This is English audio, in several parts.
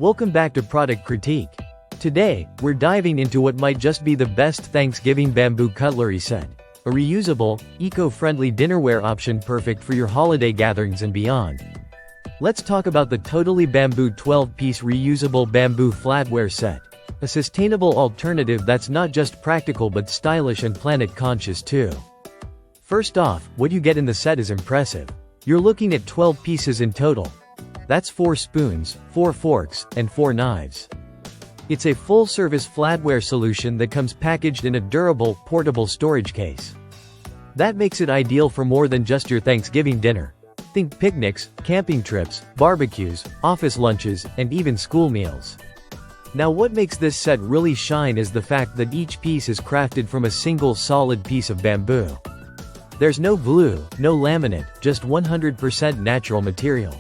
Welcome back to Product Critique. Today, we're diving into what might just be the best Thanksgiving bamboo cutlery set. A reusable, eco-friendly dinnerware option perfect for your holiday gatherings and beyond. Let's talk about the Totally Bamboo 12-piece reusable bamboo flatware set. A sustainable alternative that's not just practical but stylish and planet-conscious too. First off, what you get in the set is impressive. You're looking at 12 pieces in total. That's 4 spoons, 4 forks, and 4 knives. It's a full-service flatware solution that comes packaged in a durable, portable storage case. That makes it ideal for more than just your Thanksgiving dinner. Think picnics, camping trips, barbecues, office lunches, and even school meals. Now what makes this set really shine is the fact that each piece is crafted from a single solid piece of bamboo. There's no glue, no laminate, just 100% natural material.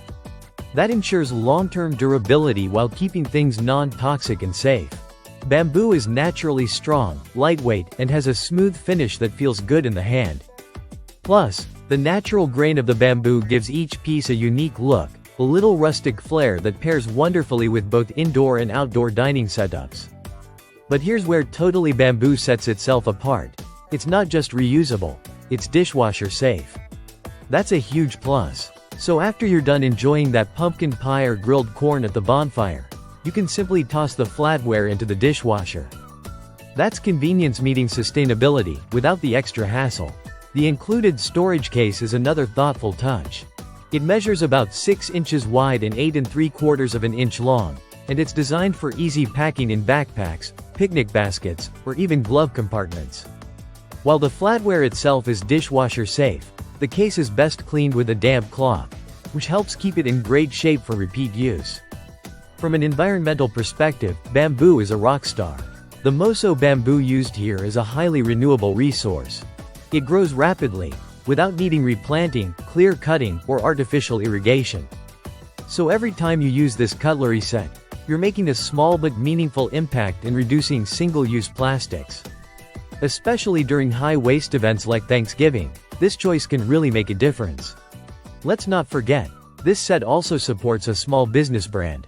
That ensures long-term durability while keeping things non-toxic and safe. Bamboo is naturally strong, lightweight, and has a smooth finish that feels good in the hand. Plus, the natural grain of the bamboo gives each piece a unique look, a little rustic flair that pairs wonderfully with both indoor and outdoor dining setups. But here's where Totally Bamboo sets itself apart. It's not just reusable, it's dishwasher safe. That's a huge plus. So after you're done enjoying that pumpkin pie or grilled corn at the bonfire, you can simply toss the flatware into the dishwasher. That's convenience meeting sustainability, without the extra hassle. The included storage case is another thoughtful touch. It measures about 6 inches wide and 8 3/4 inches long, and it's designed for easy packing in backpacks, picnic baskets, or even glove compartments. While the flatware itself is dishwasher safe, the case is best cleaned with a damp cloth, which helps keep it in great shape for repeat use. From an environmental perspective, bamboo is a rock star. The Moso bamboo used here is a highly renewable resource. It grows rapidly, without needing replanting, clear cutting, or artificial irrigation. So every time you use this cutlery set, you're making a small but meaningful impact in reducing single-use plastics. Especially during high-waste events like Thanksgiving, this choice can really make a difference. Let's not forget, this set also supports a small business brand.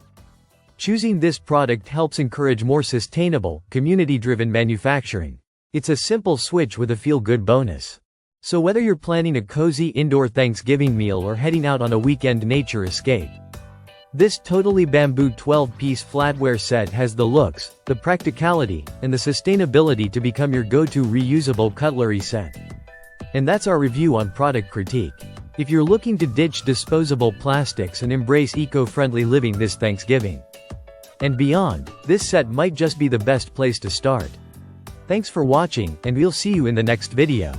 Choosing this product helps encourage more sustainable, community-driven manufacturing. It's a simple switch with a feel-good bonus. So whether you're planning a cozy indoor Thanksgiving meal or heading out on a weekend nature escape, this Totally Bamboo 12-piece flatware set has the looks, the practicality, and the sustainability to become your go-to reusable cutlery set. And that's our review on Product Critique. If you're looking to ditch disposable plastics and embrace eco-friendly living this Thanksgiving and beyond, this set might just be the best place to start. Thanks for watching, and we'll see you in the next video.